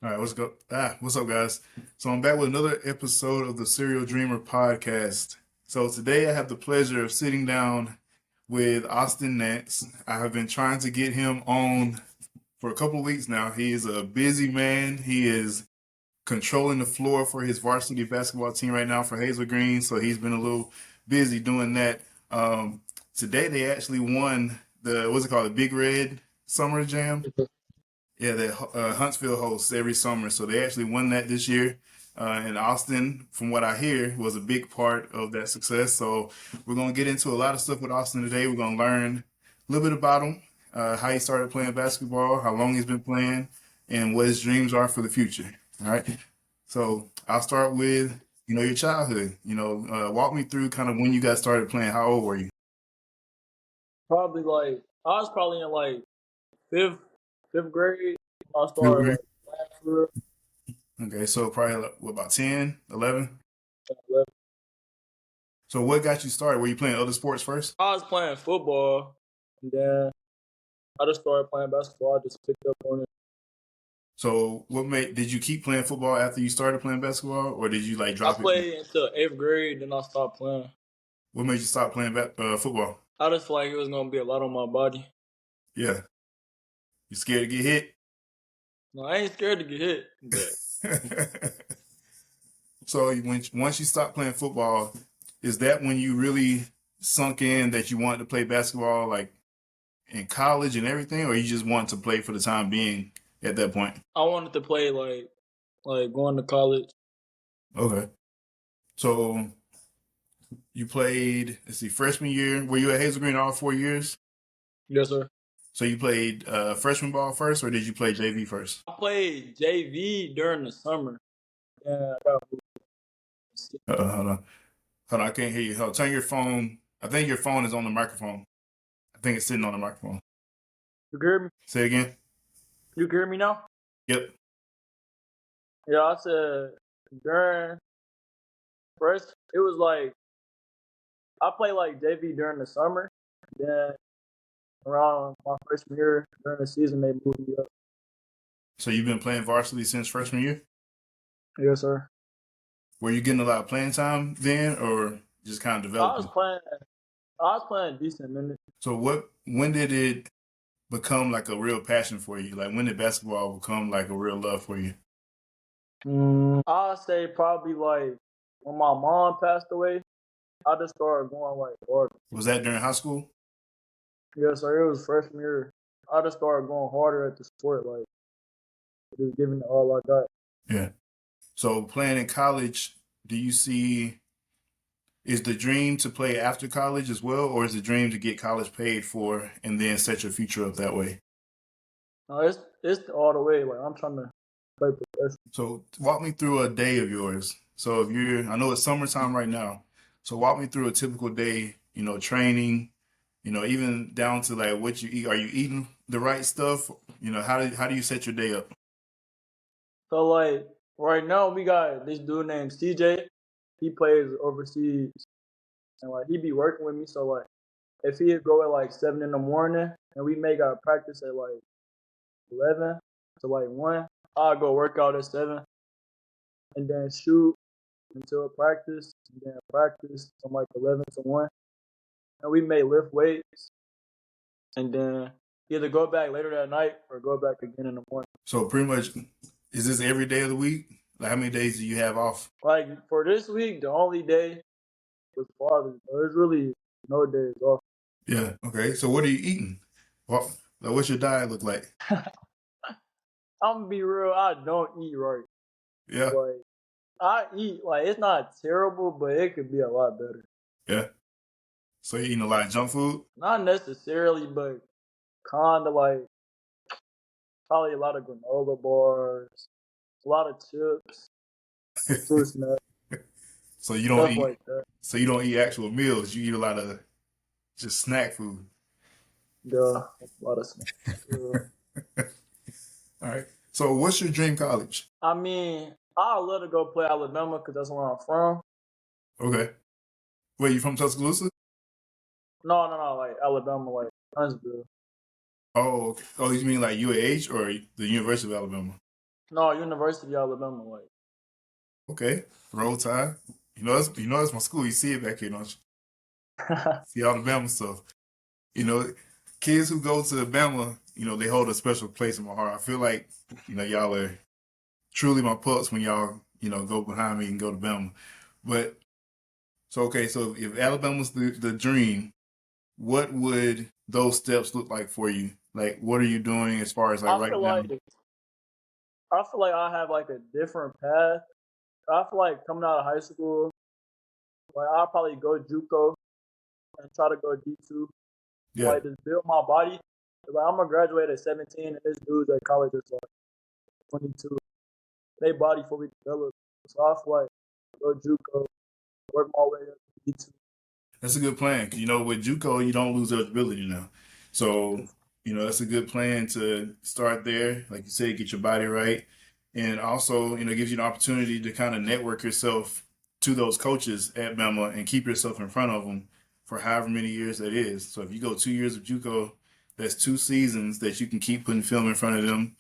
All right, what's up, guys? So I'm back with another episode of the Serial Dreamer podcast. So today I have the pleasure of sitting down with Austin Nance. I have been trying to get him on for a couple of weeks now. He is a busy man. He is controlling the floor for his varsity basketball team right now for Hazel Green. So he's been a little busy doing that. Today they actually won what's it called, the Big Red Summer Jam. Yeah, that Huntsville hosts every summer. So they actually won that this year. And Austin, from what I hear, was a big part of that success. So we're going to get into a lot of stuff with Austin today. We're going to learn a little bit about him, how he started playing basketball, how long he's been playing, and what his dreams are for the future. All right. So I'll start with, your childhood. Walk me through kind of when you got started playing. How old were you? Probably I was probably in fifth grade. I Fifth started grade? playing for real Okay, so probably what, about 10, 11? at 11. So what got you started? Were you playing other sports first? I was playing football, and then I just started playing basketball. I just picked up on it. So did you keep playing football after you started playing basketball, or did you like I drop it? played until 8th grade, then I stopped playing. What made you stop playing football? I just feel like it was gonna be a lot on my body. Yeah. You scared to get hit? No, I ain't scared to get hit, but So once you stopped playing football, is that when you really sunk in that you wanted to play basketball, like in college and everything, or you just wanted to play for the time being at that point? I wanted to play like going to college. Okay. So you played, let's see, freshman year. Were you at Hazel Green all 4 years? Yes, sir. So you played freshman ball first, or did you play JV first? I played JV during the summer. Yeah, I got Hold on. Hold on, I can't hear you. Hold on, turn your phone. I think your phone is on the microphone. I think it's sitting on the microphone. You can hear me? Say it again. You can hear me now? Yep. Yeah, I said during first, it was like I played like JV during the summer. Then around my freshman year during the season, they moved me up. So you've been playing varsity since freshman year? Yes, sir. Were you getting a lot of playing time then, or just kind of I was developing? playing. I was playing decent minutes. So when did it become like a real passion for you? Like when did basketball become like a real love for you? I'd say probably like when my mom passed away, I just started going like harder. Was that during high school? Yes, sir. It was freshman year. I just started going harder at the sport, like just giving it all I got. Yeah. So playing in college, do you see, is the dream to play after college as well, or is the dream to get college paid for and then set your future up that way? No, it's all the way. Like I'm trying to play professional. So walk me through a day of yours. So I know it's summertime right now. So walk me through a typical day, training, even down to like what you eat. Are you eating the right stuff? How do you set your day up? So like right now we got this dude named CJ. He plays overseas, and like he be working with me. So like if he go at like 7 in the morning, and we make our practice at like 11 to like 1, I'll go work out at 7, and then shoot until practice, and then practice from like 11 to 1, and we may lift weights, and then either go back later that night or go back again in the morning. So pretty much, is this every day of the week? Like how many days do you have off? Like for this week, the only day was Father's Day. There's really no days off. Yeah. Okay. So what are you eating? What's your diet look like? I'm gonna be real. I don't eat right. Yeah. Like I eat like it's not terrible, but it could be a lot better. Yeah. So you're eating a lot of junk food? Not necessarily, but kind of like probably a lot of granola bars, a lot of chips, fruit snacks, So you don't stuff eat. like that. So you don't eat actual meals. You eat a lot of just snack food. Yeah, a lot of snacks. Yeah. All right. So what's your dream college? I mean, I'd love to go play Alabama because that's where I'm from. Okay. Wait, you from Tuscaloosa? No, like Alabama, like Huntsville. Oh, okay. Oh, you mean like UAH or the University of Alabama? No, University of Alabama. Like, Okay, Roll Tide. That's my school. You see it back here, don't you? See all the Bama stuff. You know, kids who go to Bama, they hold a special place in my heart. I feel like, y'all are truly my pups when y'all, go behind me and go to Bama. But so okay, so if Alabama's the dream, what would those steps look like for you? Like, what are you doing as far as like I right feel now? like I have like a different path. I feel like coming out of high school, like I'll probably go JUCO and try to go D2, and Yeah, like just build my body. Like I'm gonna graduate at 17, and this dude's at college is like 22. They body fully developed, so I feel like go JUCO, work my way up to D2. that's a good plan. 'Cause, with JUCO, you don't lose eligibility now. So, that's a good plan to start there. Like you said, get your body right. And also, gives you an opportunity to kind of network yourself to those coaches at Bama and keep yourself in front of them for however many years that is. So if you go 2 years of JUCO, that's 2 seasons that you can keep putting film in front of them.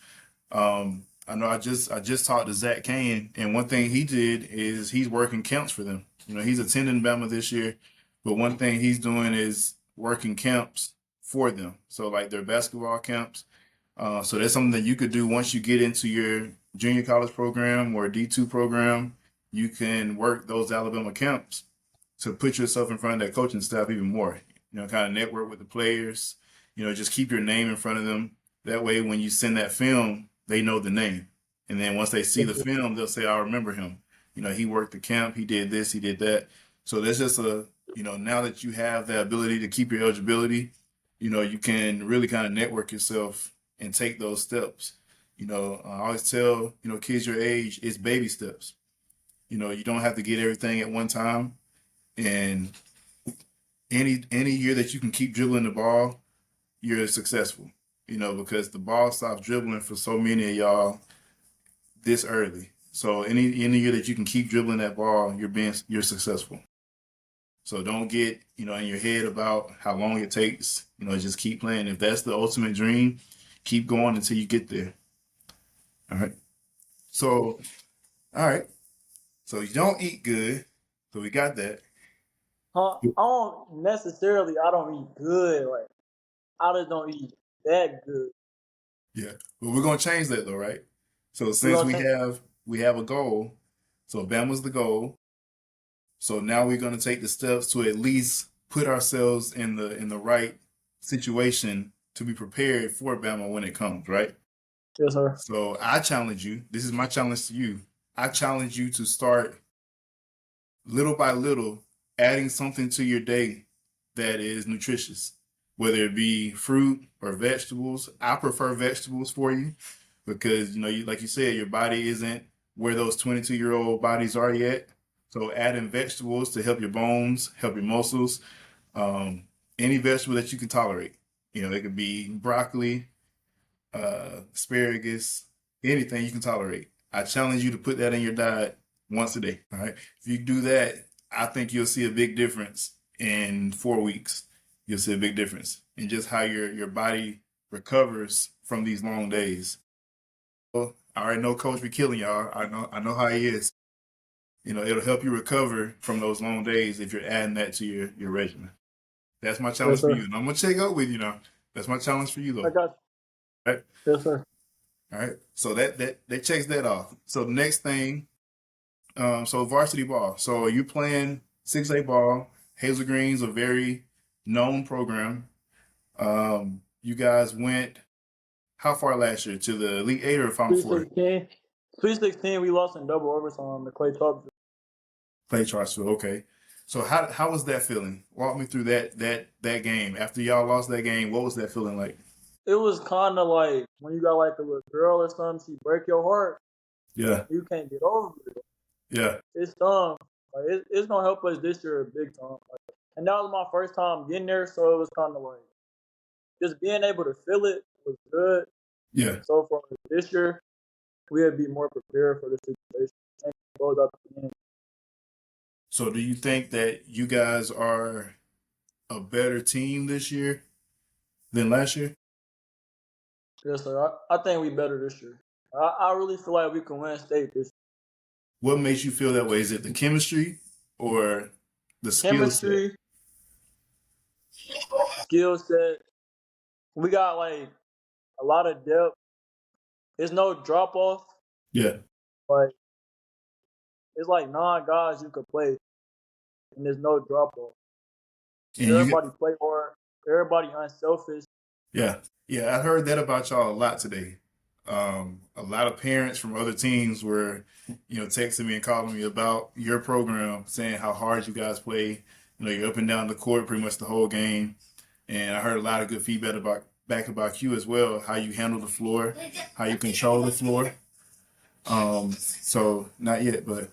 I know I just talked to Zach Kane, and one thing he did is he's working camps for them. He's attending Bama this year, but one thing he's doing is working camps for them. So like their basketball camps. So that's something that you could do once you get into your junior college program or D2 program. You can work those Alabama camps to put yourself in front of that coaching staff even more. Kind of network with the players. Just keep your name in front of them. That way, when you send that film, they know the name. And then once they see the film, they'll say, I remember him. He worked the camp, he did this, he did that. So there's just now that you have the ability to keep your eligibility, you can really kind of network yourself and take those steps. I always tell, kids your age, it's baby steps. You don't have to get everything at one time. And any year that you can keep dribbling the ball, you're successful. Because the ball stops dribbling for so many of y'all this early. So any year that you can keep dribbling that ball, you're successful. So don't get in your head about how long it takes. Just keep playing. If that's the ultimate dream, keep going until you get there. All right. So all right. So you don't eat good. So we got that. Huh? I don't eat good. Like I just don't eat that good. Yeah. But we're gonna change that though, right? So We since gonna we have a goal, so Bama's the goal. So now we're gonna take the steps to at least put ourselves in the right situation to be prepared for Bama when it comes, right? yes, sir. So I challenge you. This is my challenge to you. I challenge you to start little by little adding something to your day that is nutritious, whether it be fruit or vegetables. I prefer vegetables for you because like you said, your body isn't where those 22-year-old bodies are yet. So adding vegetables to help your bones, help your muscles, um, any vegetable that you can tolerate. It could be broccoli, asparagus, anything you can tolerate. I challenge you to put that in your diet once a day. All right. If you do that, I think you'll see a big difference in 4 weeks. You'll see a big difference in just how your body recovers from these long days. Well, I already know Coach be killing y'all. I know how he is. It'll help you recover from those long days if you're adding that to your regimen. That's my Yes, challenge for you. sir. And I'm gonna check up with you now. That's my challenge for you I though. got Right? you. Yes, sir. All right. So that checks that off. So the next thing, so varsity ball. So you playing 6A ball. Hazel Green's a very known program. You guys went how far last year? To the Elite Eight or Final Sweet Four? 16. Sweet 16, we lost in double overtime to Clay Thompson. Play Charlottesville. Okay. So how was that feeling? Walk me through that game. After y'all lost that game, what was that feeling like? It was kind of like when you got like a little girl or something, she break your heart, Yeah. you can't get over it. Yeah. It's like it's gonna help us this year big time. Like, and that was my first time getting there, so it was kind of like just being able to feel it was good. Yeah. So for this year, we'll be more prepared for the situation. Same goes up again. So do you think that you guys are a better team this year than last year? Yes, sir. I think we better this year. I really feel like we can win state this What makes you feel that way? Is it the chemistry or the skill set? chemistry, skill set. We got like a lot of depth. There's no drop off. Yeah. Like it's like 9 guys you could play, and there's no drop off. And you get, Everybody play hard. Everybody unselfish. yeah. Yeah, I heard that about y'all a lot today. A lot of parents from other teams were, texting me and calling me about your program, saying how hard you guys play. You're up and down the court pretty much the whole game. And I heard a lot of good feedback about you as well, how you handle the floor, how you control the floor. So not yet, but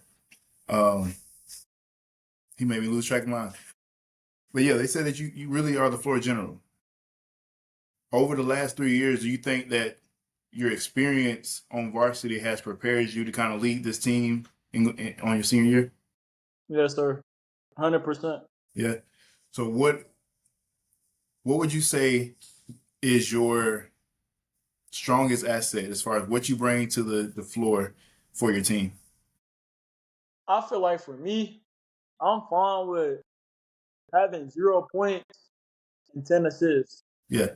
um, he made me lose track of mine. But yeah, they said that you really are the floor general. Over the last 3 years, do you think that your experience on varsity has prepared you to kind of lead this team on your senior year? Yes, sir. 100%. Yeah. So what would you say is your strongest asset as far as what you bring to the floor for your team? I feel like for me, I'm fine with having 0 points and 10 assists. Yeah.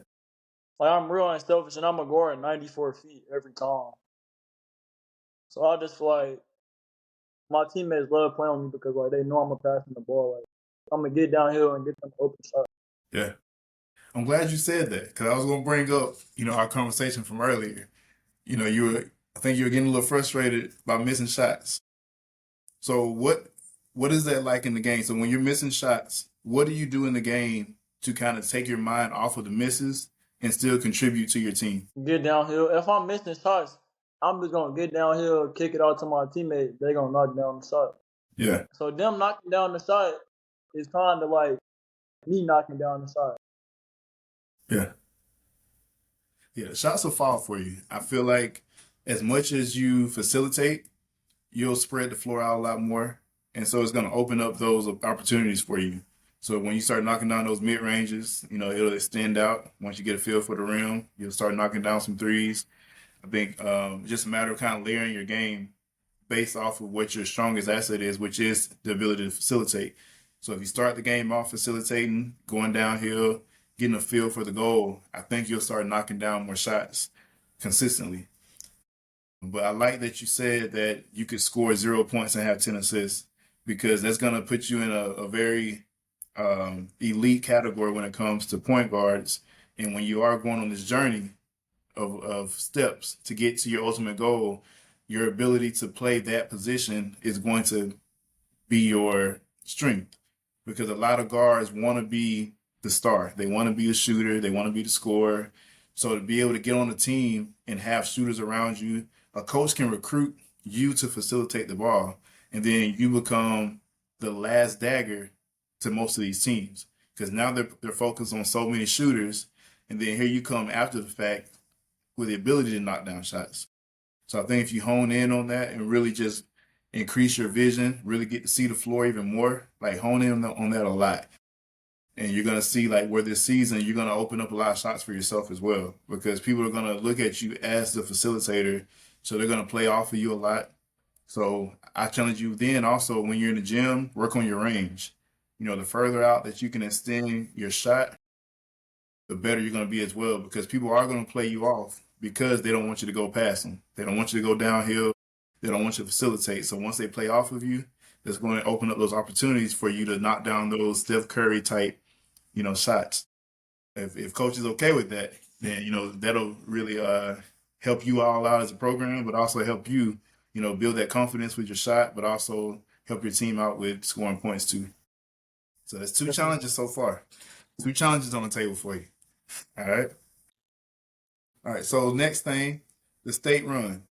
Like I'm real unselfish, and I'm gonna go at 94 feet every time. So I just feel like my teammates love playing with me because like they know I'm gonna pass them the ball. Like I'm gonna get downhill and get them open shots. Yeah. I'm glad you said that because I was going to bring up, our conversation from earlier. I think you were getting a little frustrated by missing shots. So what is that like in the game? So when you're missing shots, what do you do in the game to kind of take your mind off of the misses and still contribute to your team? Get downhill. If I'm missing shots, I'm just gonna get downhill, kick it out to my teammate. They gonna knock down the shot. Yeah. So them knocking down the shot is kind of like me knocking down the shot. Yeah. Yeah. The shots will fall for you. I feel like as much as you facilitate, you'll spread the floor out a lot more. And so it's going to open up those opportunities for you. So when you start knocking down those mid ranges, it'll extend out. Once you get a feel for the rim, you'll start knocking down some threes. I think it's just a matter of kind of layering your game based off of what your strongest asset is, which is the ability to facilitate. So if you start the game off facilitating, going downhill, getting a feel for the goal, I think you'll start knocking down more shots consistently. But I like that you said that you could score 0 points and have 10 assists because that's going to put you in a very elite category when it comes to point guards. And when you are going on this journey of steps to get to your ultimate goal, your ability to play that position is going to be your strength because a lot of guards want to be the star. They want to be the shooter. They want to be the scorer. So to be able to get on a team and have shooters around you, a coach can recruit you to facilitate the ball, and then you become the last dagger to most of these teams because now they're focused on so many shooters, and then here you come after the fact with the ability to knock down shots. So I think if you hone in on that and really just increase your vision, really get to see the floor even more, like hone in on that a lot. And you're going to see like where this season, you're going to open up a lot of shots for yourself as well because people are going to look at you as the facilitator. So they're going to play off of you a lot. So I challenge you then also when you're in the gym, work on your range. The further out that you can extend your shot, the better you're going to be as well because people are going to play you off because they don't want you to go past them. They don't want you to go downhill. They don't want you to facilitate. So once they play off of you, that's going to open up those opportunities for you to knock down those Steph Curry type, shots. If coach is okay with that, then, that'll really help you all out as a program, but also help you, build that confidence with your shot, but also help your team out with scoring points too. So that's two challenges so far. Two challenges on the table for you. All right. All right. So next thing, the state run.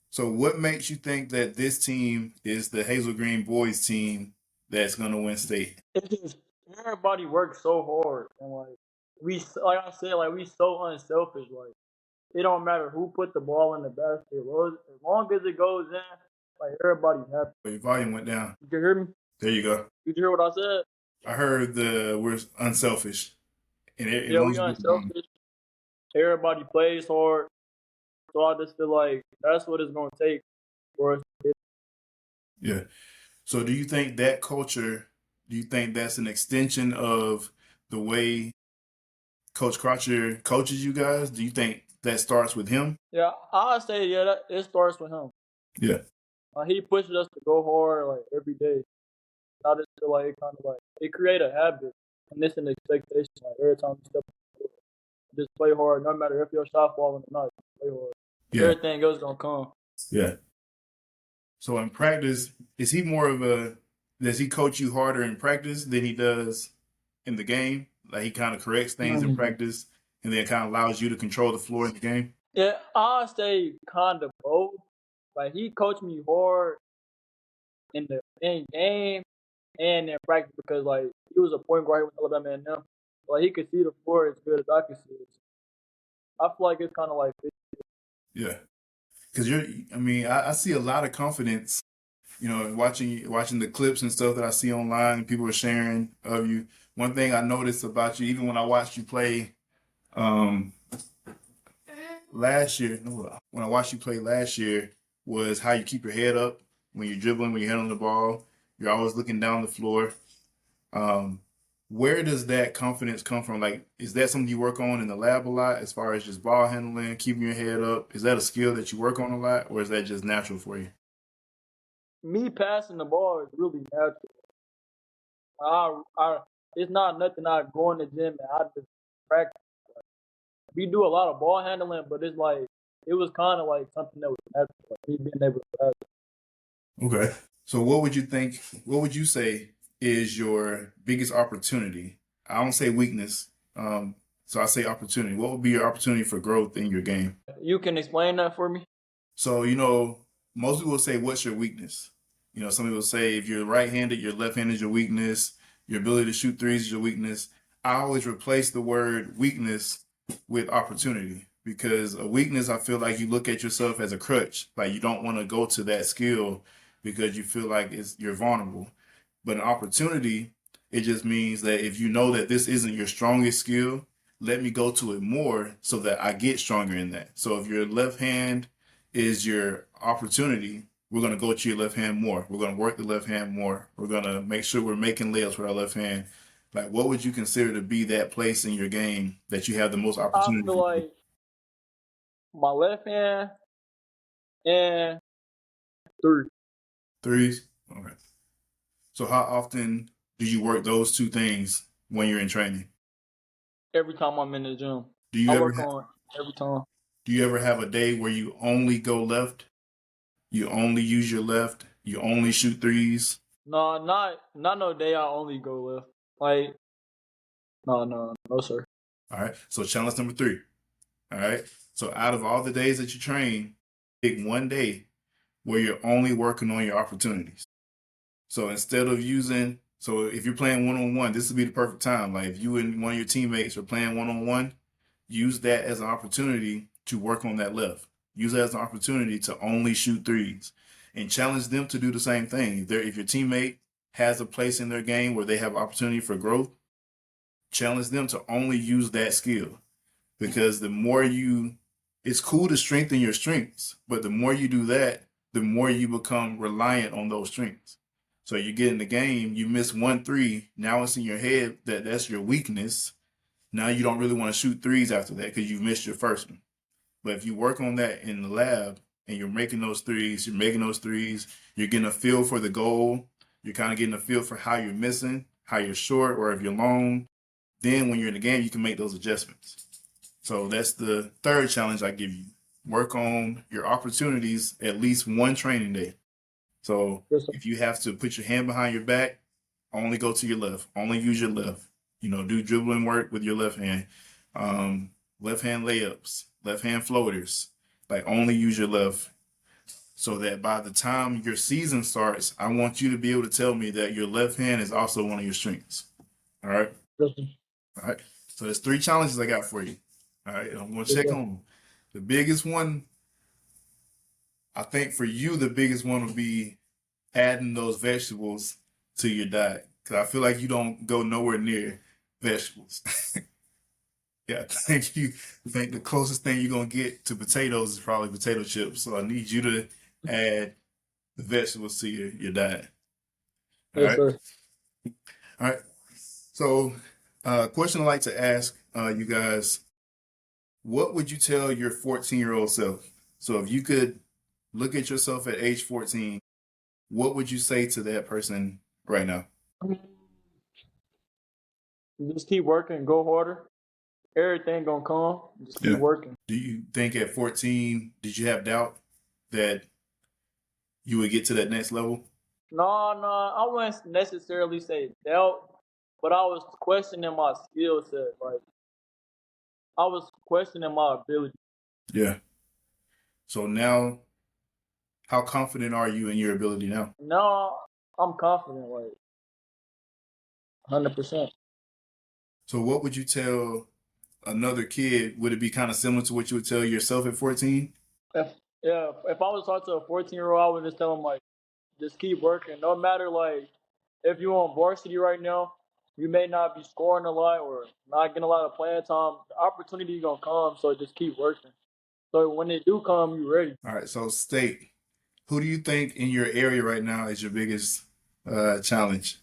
So what makes you think that this team is the Hazel Green boys team that's going to win state? It's just everybody works so hard, and like I said, like we so unselfish. Like it don't matter who put the ball in the basket, as long as it goes in, like everybody's happy. Your volume went down. You can hear me? There you go. Did you hear what I said? I heard we're unselfish. And Yeah, we unselfish. Everybody plays hard. So I just feel like that's what it's gonna take for us to get. Yeah. So do you think that culture, do you think that's an extension of the way Coach Crotcher coaches you guys? Do you think that starts with him? Yeah, I say it starts with him. Yeah. He pushes us to go hard like every day. I just feel like it kind of like it create a habit and it's an expectation. Like every time you step on the court, just play hard, no matter if your shot falling or not. Just play hard. Yeah. Everything else gonna come. Yeah. So in practice, is he more of a, does he coach you harder in practice than he does in the game? Like he kind of corrects things in practice and then kind of allows you to control the floor in the game? Yeah, I say kind of both. Like he coached me hard in the in game and in practice because like he was a point guard with Alabama and them. Like he could see the floor as good as I could see it. I feel like it's kind of like Yeah. Because I mean, I see a lot of confidence, you know, watching the clips and stuff that I see online and people are sharing of you. One thing I noticed about you, even when I watched you play um, last year, no, when I watched you play last year, was how you keep your head up when you're dribbling, when you're handling the ball. You're always looking down the floor. Um, where does that confidence come from? Like, is that something you work on in the lab a lot as far as just ball handling, keeping your head up? Is that a skill that you work on a lot, or is that just natural for you? me passing the ball is really natural. I it's not nothing I go in the gym and I just practice. We do a lot of ball handling, but it's like it was kind of like something that was natural, like me being able to pass. Okay. So what would you say is your biggest opportunity? I don't say weakness. So I say opportunity. What would be your opportunity for growth in your game? You can explain that for me? So, you know, most people will say, what's your weakness? You know, some people say if you're right-handed, your left hand is your weakness. Your ability to shoot threes is your weakness. I always replace the word weakness with opportunity because a weakness, I feel like you look at yourself as a crutch. Like you don't want to go to that skill because you feel like you're vulnerable. But an opportunity, it just means that if you know that this isn't your strongest skill, let me go to it more so that I get stronger in that. So if your left hand is your opportunity, we're going to go to your left hand more. We're going to work the left hand more. We're going to make sure we're making layups with our left hand. Like, what would you consider to be that place in your game that you have the most I opportunity feel for like my left hand and three threes? Okay. So how often do you work those two things when you're in training? every time I'm in the gym. Do I you ever work on every time. do you ever have a day where you only go left? You only use your left? You only shoot threes? No, not no day I only go left. Like no sir. All right. So challenge number 3. All right. So out of all the days that you train, pick one day where you're only working on your opportunities. So instead of using, so if you're playing one-on-one, this would be the perfect time. Like if you and one of your teammates are playing one-on-one, use that as an opportunity to work on that left. Use that as an opportunity to only shoot threes and challenge them to do the same thing. If your teammate has a place in their game where they have opportunity for growth, challenge them to only use that skill because the more you, it's cool to strengthen your strengths, but the more you do that, the more you become reliant on those strengths. So you get in the game, you miss 1 3, now it's in your head that that's your weakness. Now you don't really want to shoot threes after that because you've missed your first one. But if you work on that in the lab and you're making those threes, you're getting a feel for the goal, you're kind of getting a feel for how you're missing, how you're short, or if you're long. Then when you're in the game, you can make those adjustments. So that's the third challenge I give you. Work on your opportunities at least one training day. So Yes, sir. if you have to put your hand behind your back, only go to your left. Only use your left. You know, do dribbling work with your left hand. Left hand layups, left hand floaters. Like only use your left so that by the time your season starts, I want you to be able to tell me that your left hand is also one of your strengths. All right. Yes, sir. All right. So there's 3 challenges I got for you. All right. I'm going to Yes, check sir. on them. The biggest one, I think for you, the biggest one would be adding those vegetables to your diet. Because I feel like you don't go nowhere near vegetables. Yeah, I think the closest thing you're gonna get to potatoes is probably potato chips. So I need you to add the vegetables to your diet. All Yes, right. sir. All right. So, question I like to ask you guys: what would you tell your 14-year-old self? So, if you could look at yourself at age 14, what would you say to that person right now? Just keep working, go harder. Everything gonna come. Just keep Yeah. working. Do you think at 14, did you have doubt that you would get to that next level? No, no, I wouldn't necessarily say doubt, but I was questioning my skill set. Like I was questioning my ability. Yeah. So now, how confident are you in your ability now? Now I'm confident, like 100%. So, what would you tell another kid? Would it be kind of similar to what you would tell yourself at 14? If yeah, if I was talking to a 14-year-old, I would just tell him like, just keep working. No matter like if you're on varsity right now, you may not be scoring a lot or not getting a lot of playing time. The opportunity gonna come, so just keep working. So when they do come, you ready. All right. So, State, who do you think in your area right now is your biggest challenge?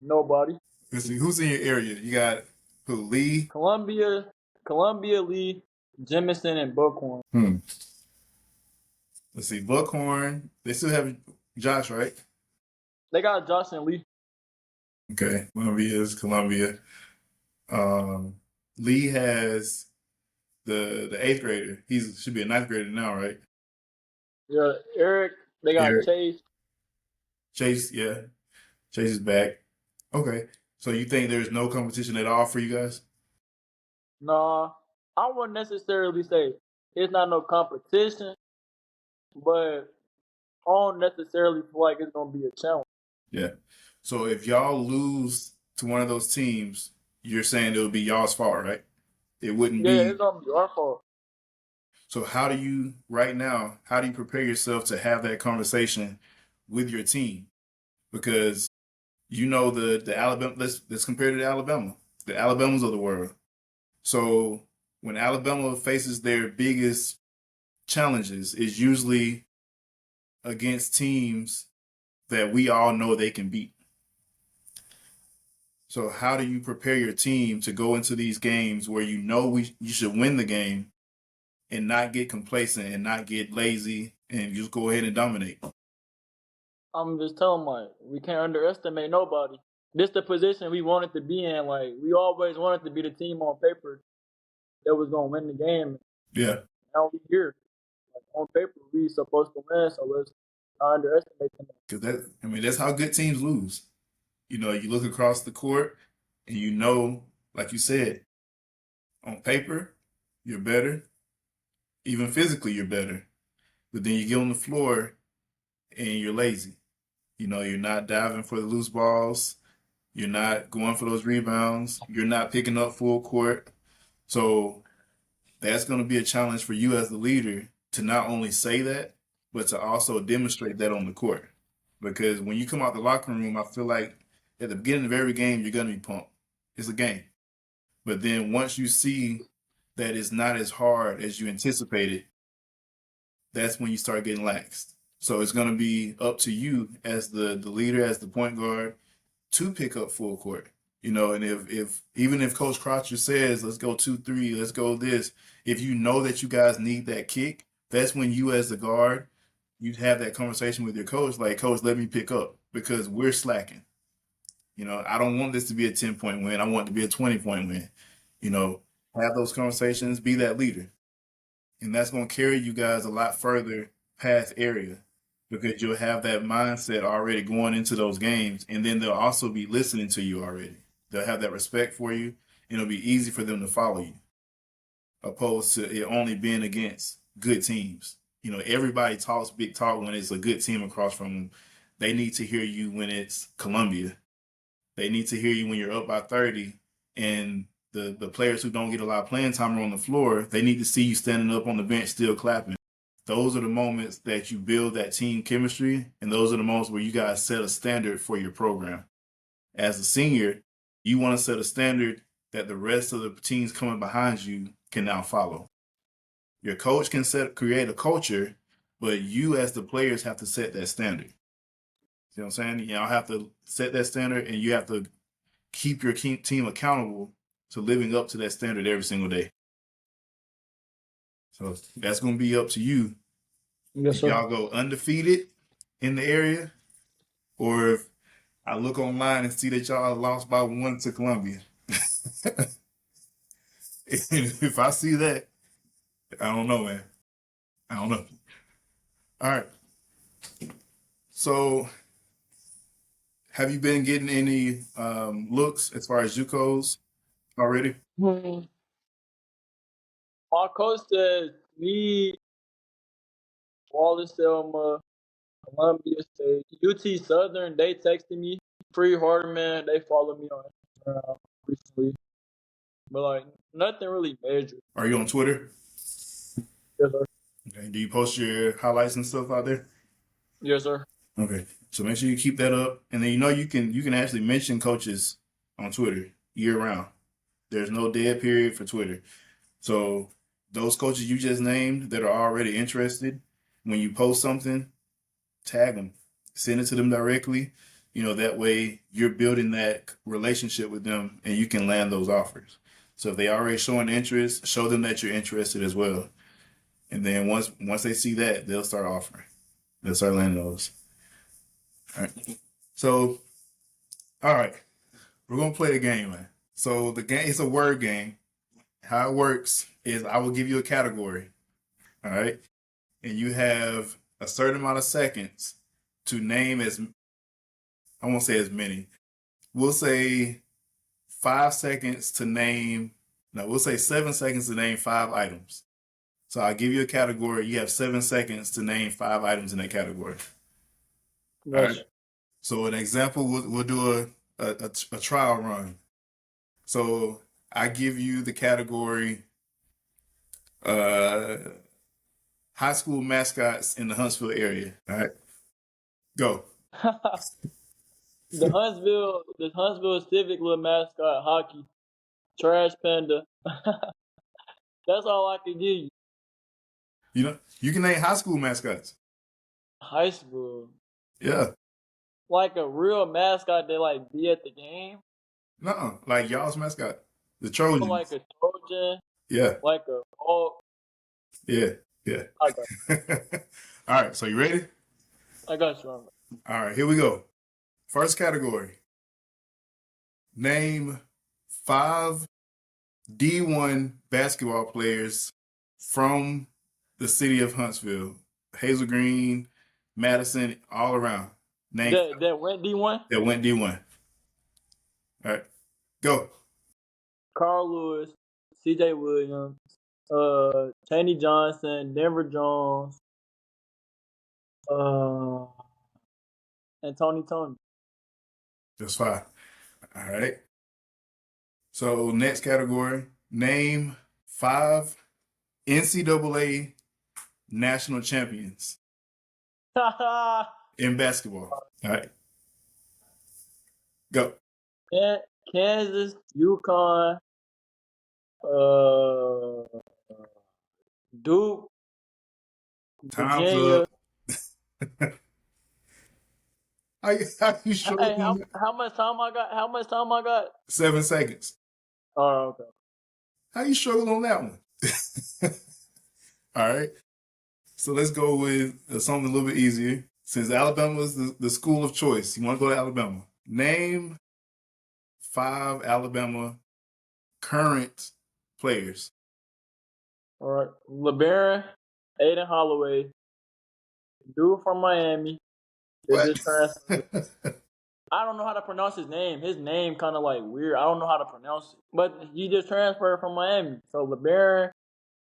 Nobody. Let's see, who's in your area? You got who? Lee? Columbia, Columbia, Lee, Jemison, and Buckhorn. Hmm. Let's see, Buckhorn. They still have Josh, right? They got Josh and Lee. Okay. Columbia is Columbia. Um, Lee has the eighth grader. He's should be a ninth grader now, right? Yeah, Eric. They got Eric. Chase. Chase, yeah. Chase is back. Okay. So you think there's no competition at all for you guys? Nah, I wouldn't necessarily say it's not no competition, but I don't necessarily feel like it's gonna be a challenge. Yeah. So if y'all lose to one of those teams, you're saying it would be y'all's fault, right? It wouldn't Yeah, be. it's gonna be our fault. So how do you right now, how do you prepare yourself to have that conversation with your team? Because you know the Alabama, let's compare to the Alabama, the Alabamas of the world. So when Alabama faces their biggest challenges, is usually against teams that we all know they can beat. So how do you prepare your team to go into these games where you know you should win the game and not get complacent and not get lazy and just go ahead and dominate? I'm just telling like we can't underestimate nobody. This the position we wanted to be in. Like we always wanted to be the team on paper that was gonna win the game. Yeah, Now we here. Like on paper we supposed to win, so let's not underestimate them. because that's how good teams lose. You know, you look across the court and you know, like you said, on paper, you're better. Even physically, you're better. But then you get on the floor and you're lazy. You know, you're not diving for the loose balls. You're not going for those rebounds. You're not picking up full court. So that's going to be a challenge for you as the leader to not only say that, but to also demonstrate that on the court. Because when you come out the locker room, I feel like at the beginning of every game, you're going to be pumped. It's a game. But then once you see that it's not as hard as you anticipated, that's when you start getting laxed. So it's going to be up to you as the leader, as the point guard, to pick up full court. You know, and if even if Coach Crotcher says, let's go 2-3, let's go this, if you know that you guys need that kick, that's when you as the guard, you have that conversation with your coach, like, Coach, let me pick up because we're slacking. You know, I don't want this to be a 10-point win. I want it to be a 20-point win. You know, have those conversations, be that leader. And that's going to carry you guys a lot further past area because you'll have that mindset already going into those games. And then they'll also be listening to you already. They'll have that respect for you, and it'll be easy for them to follow you, opposed to it only being against good teams. You know, everybody talks big talk when it's a good team across from them. They need to hear you when it's Columbia. They need to hear you when you're up by 30 and the players who don't get a lot of playing time are on the floor. They need to see you standing up on the bench still clapping. Those are the moments that you build that team chemistry, and those are the moments where you guys set a standard for your program. As a senior, you want to set a standard that the rest of the teams coming behind you can now follow. Your coach can create a culture, but you as the players have to set that standard. You know what I'm saying? Y'all have to set that standard, and you have to keep your team accountable to living up to that standard every single day. So that's going to be up to you. Yes, If sir. y'all go undefeated in the area, or if I look online and see that y'all lost by 1 to Columbia. If I see that, I don't know, man. I don't know. All right. So, have you been getting any looks as far as JUCOs already? My coach said me, Wallace Selma, Columbia State, UT Southern. They texted me. Free Hardeman. They follow me on Instagram recently, but like nothing really major. Are you on Twitter? Yes, sir. Okay. Do you post your highlights and stuff out there? Yes, sir. Okay. So make sure you keep that up, and then you can actually mention coaches on Twitter year round. There's no dead period for Twitter. So those coaches you just named that are already interested, when you post something, tag them, send it to them directly. That way you're building that relationship with them, and you can land those offers. So if they already showing interest, show them that you're interested as well. And then once they see that, they'll start offering. They'll start landing those. All right. So, all right, we're gonna play the game, man. So the game is a word game. How it works is I will give you a category, all right, and you have a certain amount of seconds to name I won't say as many. We'll say 5 seconds to name. No, we'll say 7 seconds to name 5 items. So I'll give you a category. You have 7 seconds to name 5 items in that category. All Yes. right. So an example, we'll do a trial run. So I give you the category high school mascots in the Huntsville area. All right. Go. the Huntsville Civic little mascot hockey, Trash Panda. That's all I can give you. You can name high school mascots. High school, Yeah. like a real mascot that like be at the game, No, like y'all's mascot. The or like Trojans. a Trojan, Yeah. like a oh, Yeah. Yeah. I got, All right. So you ready? I got you. On that. All right. Here we go. First category. Name 5 D1 basketball players from the city of Huntsville. Hazel Green, Madison, all around. Name That went D1. that went D1. All right. Go. Carl Lewis, C.J. Williams, Chaney Johnson, Denver Jones, uh, and Tony. That's 5. All right. So next category. Name 5 NCAA national champions in basketball. All right. Go. Kansas, UConn, uh, Duke, Time's Virginia. up. How you Hey, struggling? how much time I got? How much time I got? 7 seconds. Oh, okay. How you struggle on that one? All right. So let's go with something a little bit easier. Since Alabama is the school of choice, you want to go to Alabama. Name 5 Alabama current players. All right. LeBaron, Aiden Holloway, dude from Miami. They What? just transferred. I don't know how to pronounce his name. His name kind of like weird. I don't know how to pronounce it. But he just transferred from Miami. So LeBaron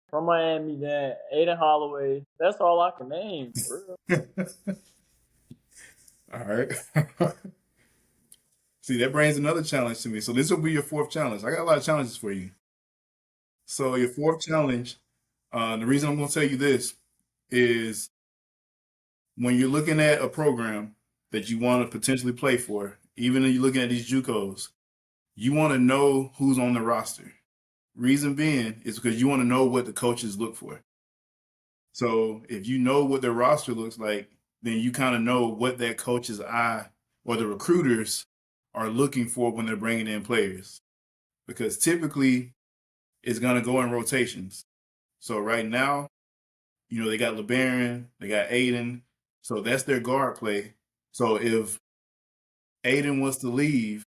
from Miami, then Aiden Holloway. That's all I can name. For real. All right. See, that brings another challenge to me. So this will be your 4th challenge. I got a lot of challenges for you. So your 4th challenge, the reason I'm going to tell you this is when you're looking at a program that you want to potentially play for, even if you're looking at these JUCOs, you want to know who's on the roster. Reason being is because you want to know what the coaches look for. So if you know what their roster looks like, then you kind of know what that coach's eye or the recruiters are looking for when they're bringing in players. Because typically it's going to go in rotations. So right now, they got LeBaron, they got Aiden. So that's their guard play. So if Aiden wants to leave,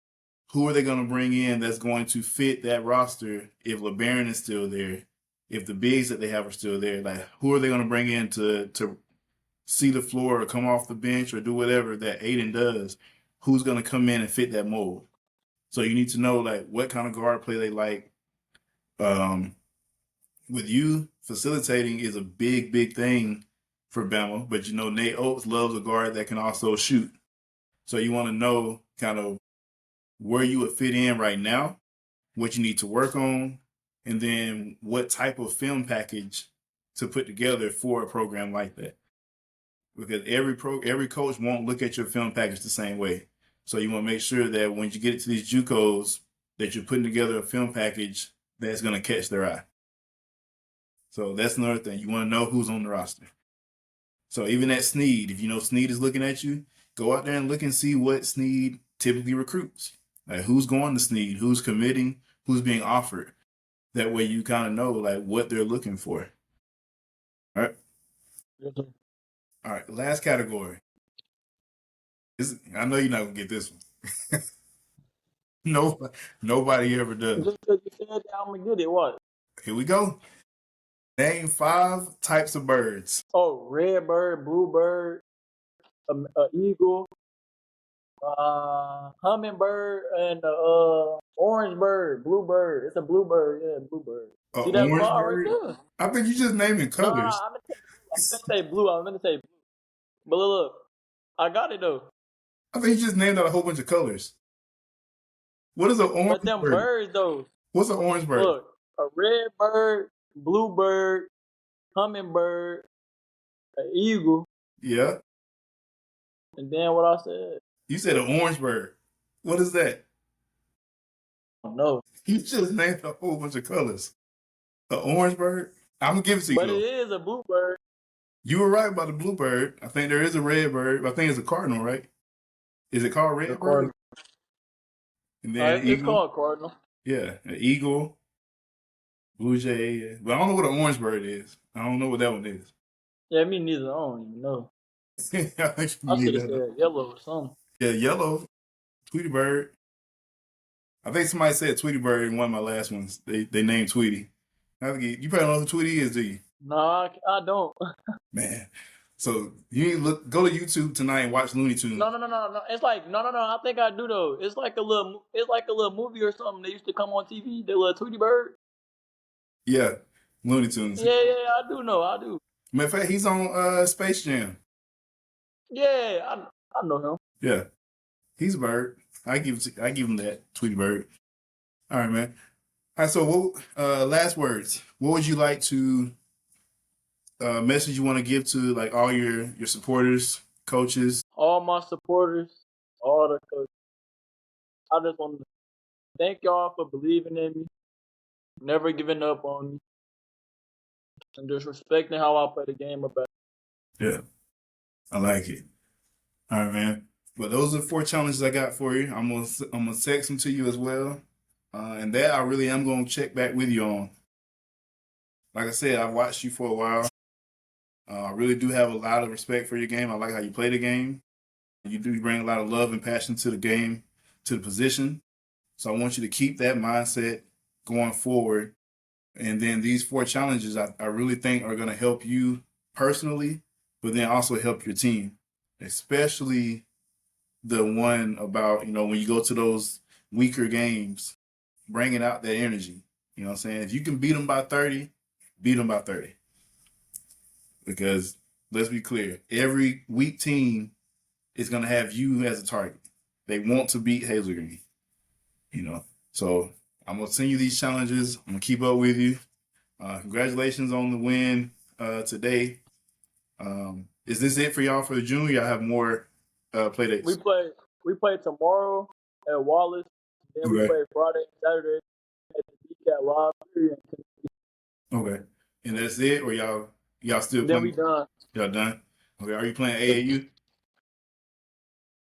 who are they going to bring in that's going to fit that roster if LeBaron is still there? If the bigs that they have are still there, like who are they going to bring in to see the floor or come off the bench or do whatever that Aiden does? Who's going to come in and fit that mold? So you need to know like what kind of guard play they like. With you, facilitating is a big, big thing for Bama, but Nate Oates loves a guard that can also shoot. So you want to know kind of where you would fit in right now, what you need to work on, and then what type of film package to put together for a program like that. Because every coach won't look at your film package the same way. So you want to make sure that when you get to these JUCOs, that you're putting together a film package that's going to catch their eye. So that's another thing. You want to know who's on the roster. So even at Snead, if you know Snead is looking at you, go out there and look and see what Snead typically recruits. Like who's going to Snead, who's committing, who's being offered. That way you kind of know like what they're looking for. All right. Yes, sir. All right. Last category. I know you're not gonna get this one. Nobody ever does. Just because you said that, I'm gonna get it. What? Here we go. Name 5 types of birds. Oh, red bird, blue bird, eagle, hummingbird, and orange bird, blue bird. It's a blue bird. Yeah, blue bird. An See that orange claw right bird? there? I think you just naming No, colors. I'm gonna say blue. I'm gonna say blue. But look, I got it though. I think you just named out a whole bunch of colors. What is an orange But them bird? birds though. What's an orange bird? Look, a red bird, blue bird, hummingbird, an eagle, Yeah. and then what I said. You said an orange bird. What is that? No, You just named a whole bunch of colors. An orange bird? I'm gonna give it to you but it though. is a blue bird. You were right about the blue bird. I think there is a red bird. I think it's a cardinal, right? Is it called The red bird? cardinal. And then It's eagle. called cardinal. Yeah, an eagle, blue jay. Yeah. But I don't know what an orange bird is. I don't know what that one is. Yeah, me neither. I don't even know. I think you I need should have that. said yellow or something. Yeah, yellow, Tweety bird. I think somebody said Tweety bird in one of my last ones. They named Tweety. You probably don't know who Tweety is, do you? No, I don't. Man. So you need to go to YouTube tonight and watch Looney Tunes. No. It's like no. I think I do though. It's like a little movie or something. They used to come on TV. The little Tweety Bird. Yeah, Looney Tunes. Yeah, I do know. I do. Matter of fact, he's on Space Jam. Yeah, I know him. Yeah, he's a bird. I give him that Tweety bird. All right, man. All right. So, last words. What would you like to message you want to give to like all your supporters, coaches? All my supporters, all the coaches. I just want to thank y'all for believing in me, never giving up on me, and just respecting how I play the game about. Yeah, I like it. All right, man. But those are the 4 challenges I got for you. I'm gonna text them to you as well, and that I really am gonna check back with you on. Like I said, I've watched you for a while. I really do have a lot of respect for your game. I like how you play the game. You do bring a lot of love and passion to the game, to the position. So I want you to keep that mindset going forward. And then these 4 challenges, I really think are going to help you personally, but then also help your team, especially the one about, when you go to those weaker games, bringing out that energy. You know what I'm saying? If you can beat them by 30, beat them by 30. Because let's be clear, every weak team is going to have you as a target. They want to beat Hazel Green, So I'm going to send you these challenges. I'm going to keep up with you. Congratulations on the win today. Is this it for y'all for the June? Y'all have more play dates? We play tomorrow at Wallace, Then we Okay. play Friday and Saturday at the BCAT Live. Okay. And that's it, or y'all still Then we playing? done. Y'all done? Okay. Are you playing AAU?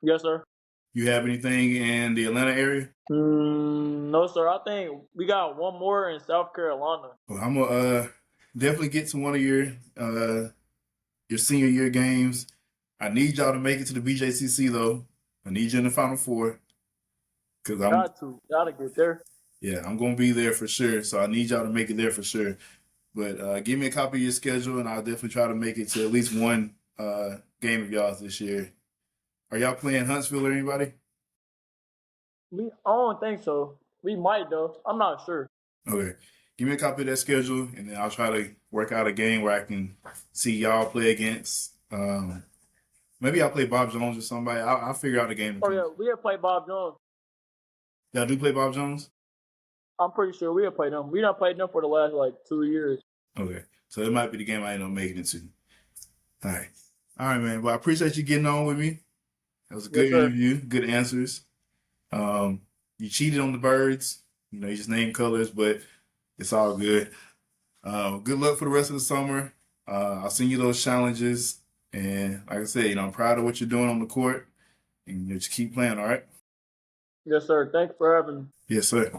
Yes, sir. You have anything in the Atlanta area? No, sir. I think we got one more in South Carolina. Well, I'm gonna definitely get to one of your senior year games. I need y'all to make it to the BJCC though. I need you in the Final Four because Gotta get there. I'm gonna be there for sure. So I need y'all to make it there for sure. But give me a copy of your schedule, and I'll definitely try to make it to at least one game of y'all's this year. Are y'all playing Huntsville or anybody? I don't think so. We might though. I'm not sure. Okay. Give me a copy of that schedule, and then I'll try to work out a game where I can see y'all play against. Maybe I'll play Bob Jones or somebody. I'll figure out a game. Oh yeah, we have played Bob Jones. Y'all do play Bob Jones? I'm pretty sure we have played them. We done played them for the last like 2 years. Okay. So it might be the game I end up making it to. All right. All right, man. Well, I appreciate you getting on with me. That was a good Yes, sir. interview, good answers. You cheated on the birds. You just named colors, but it's all good. Good luck for the rest of the summer. I'll send you those challenges. And like I said, I'm proud of what you're doing on the court. And just keep playing, all right? Yes, sir. Thanks for having me. Yes, sir.